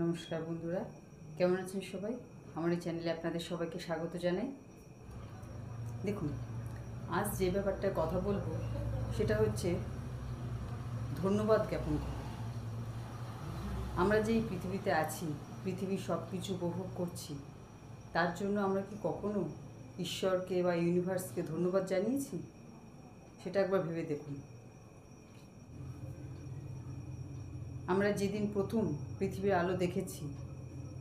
নমস্কার বন্ধুরা, কেমন আছেন সবাই? আমার এই চ্যানেলে আপনাদের সবাইকে স্বাগত জানাই। দেখুন, আজ যে ব্যাপারটায় কথা বলবো সেটা হচ্ছে ধন্যবাদ জ্ঞাপন করা। আমরা যে এই পৃথিবীতে আছি, পৃথিবীর সব কিছু উপভোগ করছি, তার জন্য আমরা কি কখনো ঈশ্বরকে বা ইউনিভার্সকে ধন্যবাদ জানিয়েছি? সেটা একবার ভেবে দেখুন। আমরা যেদিন প্রথম পৃথিবীর আলো দেখেছি,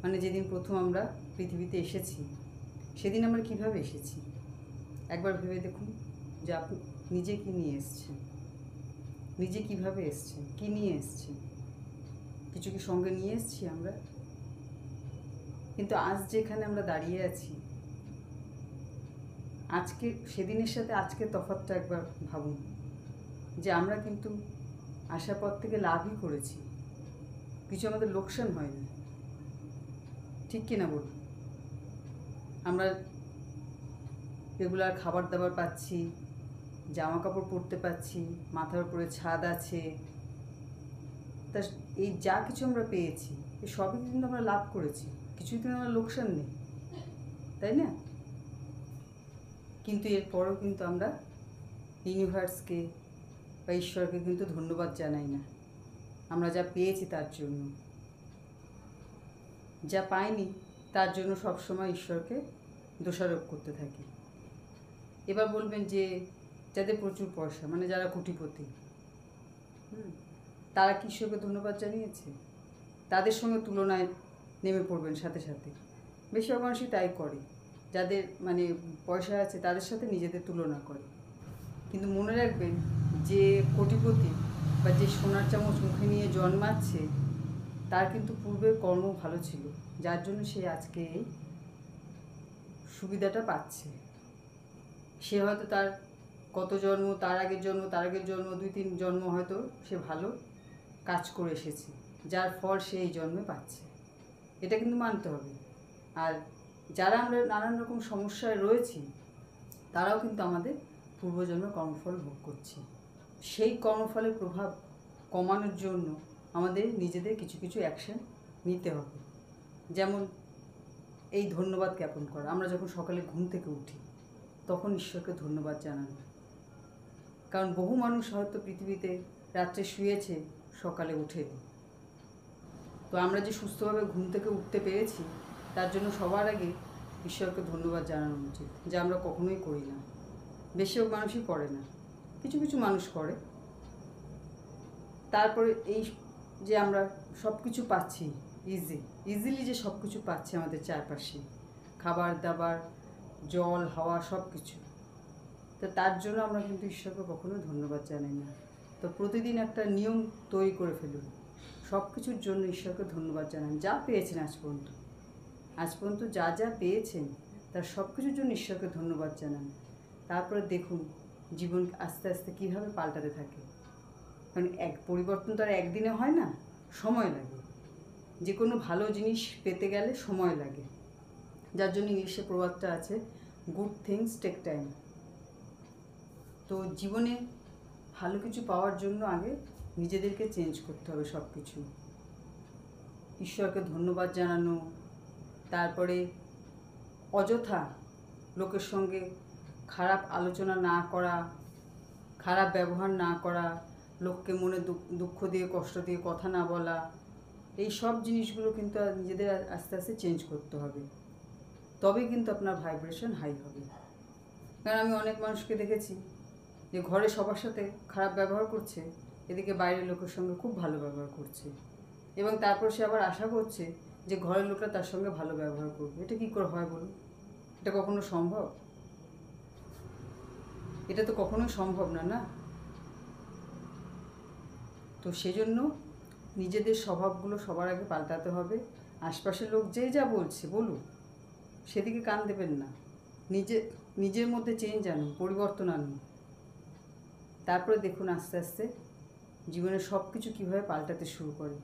মানে যেদিন প্রথম আমরা পৃথিবীতে এসেছি, সেদিন আমরা কিভাবে এসেছি একবার ভেবে দেখুন যে আপনি নিজে কী নিয়ে এসছেন, নিজে কিভাবে এসছেন, কী নিয়ে এসছেন। কিছু কি সঙ্গে নিয়ে এসছি আমরা? কিন্তু আজ যেখানে আমরা দাঁড়িয়ে আছি, আজকে সেদিনের সাথে আজকের তফাৎটা একবার ভাবুন, যে আমরা কিন্তু আসার পর থেকে লাভই করেছি, কিছু আমাদের লোকসান হয়নি। ঠিক কিনা বলুন? আমরা রেগুলার খাবার দাবার পাচ্ছি, জামা কাপড় পরতে পারছি, মাথার উপরে ছাদ আছে, তা এই যা কিছু আমরা পেয়েছি এই সবই কিন্তু আমরা লাভ করেছি, কিছুই কিন্তু আমরা লোকসান নেই, তাই না? কিন্তু এরপরও কিন্তু আমরা ইউনিভার্সকে বা ঈশ্বরকে কিন্তু ধন্যবাদ জানাই না আমরা যা পেয়েছি তার জন্য। যা পাইনি তার জন্য সবসময় ঈশ্বরকে দোষারোপ করতে থাকি। এবার বলবেন যে যাদের প্রচুর পয়সা, মানে যারা কোটিপতি, তারা কি ঈশ্বরকে ধন্যবাদ জানিয়েছে? তাদের সঙ্গে তুলনায় নেমে পড়বেন সাথে সাথে। বেশিরভাগ মানুষই তাই করে, যাদের মানে পয়সা আছে তাদের সাথে নিজেদের তুলনা করে। কিন্তু মনে রাখবেন যে কোটিপতি বা যে সোনার চামচ মুখে নিয়ে জন্মাচ্ছে, তার কিন্তু পূর্বের কর্ম ভালো ছিল, যার জন্য সে আজকে এই সুবিধাটা পাচ্ছে। সে হয়তো তার কত জন্ম, তার আগের জন্ম, তার আগের জন্ম, 2-3 জন্ম হয়তো সে ভালো কাজ করে এসেছে, যার ফল সে এই জন্মে পাচ্ছে। এটা কিন্তু মানতে হবে। আর যারা আমরা নানান রকম সমস্যায় রয়েছি, তারাও কিন্তু আমাদের পূর্বজন্মের কর্মফল ভোগ করছি। সেই কর্মফলের প্রভাব কমানোর জন্য আমাদের নিজেদের কিছু কিছু অ্যাকশন নিতে হবে। যেমন এই ধন্যবাদ জ্ঞাপন করা। আমরা যখন সকালে ঘুম থেকে উঠি, তখন ঈশ্বরকে ধন্যবাদ জানানো। কারণ বহু মানুষ হয়তো পৃথিবীতে রাত্রে শুয়েছে, সকালে উঠেনি। তো আমরা যে সুস্থভাবে ঘুম থেকে উঠতে পেরেছি, তার জন্য সবার আগে ঈশ্বরকে ধন্যবাদ জানানো উচিত, যা আমরা কখনোই করি না। বেশিরভাগ মানুষই করে না, কিছু কিছু মানুষ করে। তারপরে এই যে আমরা সব কিছু পাচ্ছি, ইজিলি যে সব কিছু পাচ্ছি আমাদের চারপাশে, খাবার দাবার, জল, হাওয়া, সব কিছু, তো তার জন্য আমরা কিন্তু ঈশ্বরকে কখনো ধন্যবাদ জানাই না। তো প্রতিদিন একটা নিয়ম তৈরি করে ফেলুন, সব কিছুর জন্য ঈশ্বরকে ধন্যবাদ জানান। যা পেয়েছেন আজ পর্যন্ত যা যা পেয়েছেন তার সব কিছুর জন্য ঈশ্বরকে ধন্যবাদ জানান। তারপরে দেখুন জীবন আস্তে আস্তে কীভাবে পাল্টাতে থাকে। কারণ পরিবর্তন তো আর একদিনে হয় না, সময় লাগে। যে কোনো ভালো জিনিস পেতে গেলে সময় লাগে, যার জন্য ইংলিশে প্রবাদটা আছে, গুড থিংস টেক টাইম। তো জীবনে ভালো কিছু পাওয়ার জন্য আগে নিজেদেরকে চেঞ্জ করতে হবে সব কিছু। ঈশ্বরকে ধন্যবাদ জানানো, তারপরে অযথা লোকের সঙ্গে খারাপ আলোচনা না করা, খারাপ ব্যবহার না করা, লোককে মনে দুঃখ দিয়ে কষ্ট দিয়ে কথা না বলা, এই সব জিনিসগুলো কিন্তু নিজেদের আস্তে আস্তে চেঞ্জ করতে হবে। তবেই কিন্তু আপনার ভাইব্রেশন হাই হবে। কারণ আমি অনেক মানুষকে দেখেছি যে ঘরে সবার সাথে খারাপ ব্যবহার করছে, এদিকে বাইরের লোকের সঙ্গে খুব ভালো ব্যবহার করছে, এবং তারপর সে আবার আশা করছে যে ঘরের লোকরা তার সঙ্গে ভালো ব্যবহার করবে। এটা কী করে হয় বলুন? এটা কখনো সম্ভব? এটা তো কখনোই সম্ভব না, না? তো সেজন্য নিজেদের স্বভাবগুলো সবার আগে পাল্টাতে হবে। আশপাশের লোক যে যা বলছে বলুক, সেদিকে কান দেবেন না। নিজের মধ্যে চেঞ্জ আনুন, পরিবর্তন আনুন। তারপরে দেখুন আস্তে আস্তে জীবনের সব কিছু কীভাবে পাল্টাতে শুরু করে।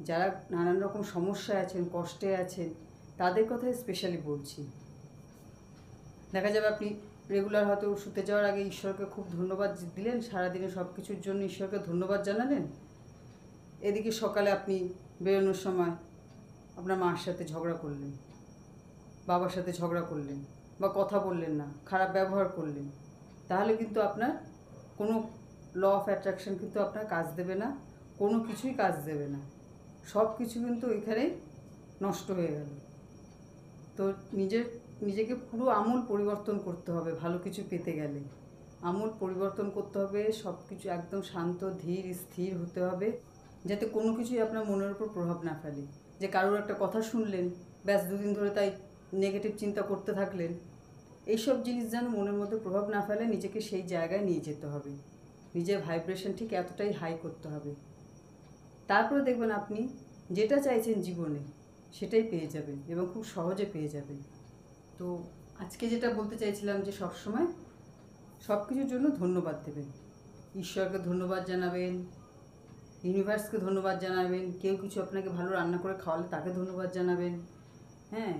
যারা নানান রকম সমস্যায় আছেন, কষ্টে আছেন, তাদের কথাই স্পেশালি বলছি। দেখা যাবে আপনি রেগুলার হয়তো শুতে যাওয়ার আগে ঈশ্বরকে খুব ধন্যবাদ দিলেন, সারাদিনে সব কিছুর জন্য ঈশ্বরকে ধন্যবাদ জানালেন, এদিকে সকালে আপনি বেরোনোর সময় আপনার মার সাথে ঝগড়া করলেন, বাবার সাথে ঝগড়া করলেন, বা কথা বললেন না, খারাপ ব্যবহার করলেন, তাহলে কিন্তু আপনার কোনো ল অফ অ্যাট্রাকশন কিন্তু আপনার কাজ দেবে না, কোনো কিছুই কাজ দেবে না, সব কিছু কিন্তু ওইখানেই নষ্ট হয়ে গেল। তো নিজেকে পুরো আমূল পরিবর্তন করতে হবে ভালো কিছু পেতে গেলে। আমূল পরিবর্তন করতে হবে, সব কিছু একদম শান্ত ধীর স্থির হতে হবে, যাতে কোনো কিছুই আপনার মনের উপর প্রভাব না ফেলে। যে কারোর একটা কথা শুনলেন, ব্যাস দুদিন ধরে তাই নেগেটিভ চিন্তা করতে থাকলেন, এইসব জিনিস যেন মনের মধ্যে প্রভাব না ফেলে, নিজেকে সেই জায়গায় নিয়ে যেতে হবে। নিজের ভাইব্রেশন ঠিক এতটাই হাই করতে হবে, তারপরে দেখবেন আপনি যেটা চাইছেন জীবনে সেটাই পেয়ে যাবেন, এবং খুব সহজে পেয়ে যাবেন। তো আজকে যেটা বলতে চাইছিলাম যে সবসময় সব কিছুর জন্য ধন্যবাদ দেবেন। ঈশ্বরকে ধন্যবাদ জানাবেন, ইউনিভার্সকে ধন্যবাদ জানাবেন, কেউ কিছু আপনাকে ভালো রান্না করে খাওয়ালে তাকে ধন্যবাদ জানাবেন, হ্যাঁ,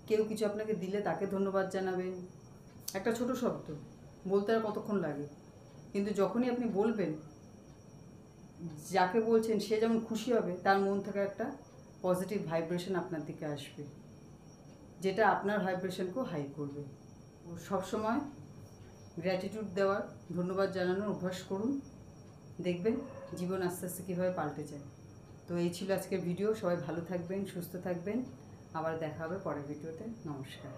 কেউ কিছু আপনাকে দিলে তাকে ধন্যবাদ জানাবেন। একটা ছোট শব্দ বলতে আর কতক্ষণ লাগে, কিন্তু যখনই আপনি বলবেন, যাকে বলছেন সে যেমন খুশি হবে, তার মন থেকে একটা পজিটিভ ভাইব্রেশন আপনার দিকে আসবে, যেটা আপনার ভাইব্রেশনকেও হাই করবে। সবসময় গ্র্যাটিটিউড দেওয়ার, ধন্যবাদ জানানোর অভ্যাস করুন, দেখবেন জীবন আস্তে আস্তে কীভাবে পাল্টে যায়। তো এই ছিল আজকের ভিডিও। সবাই ভালো থাকবেন, সুস্থ থাকবেন, আবার দেখা হবে পরের ভিডিওতে। নমস্কার।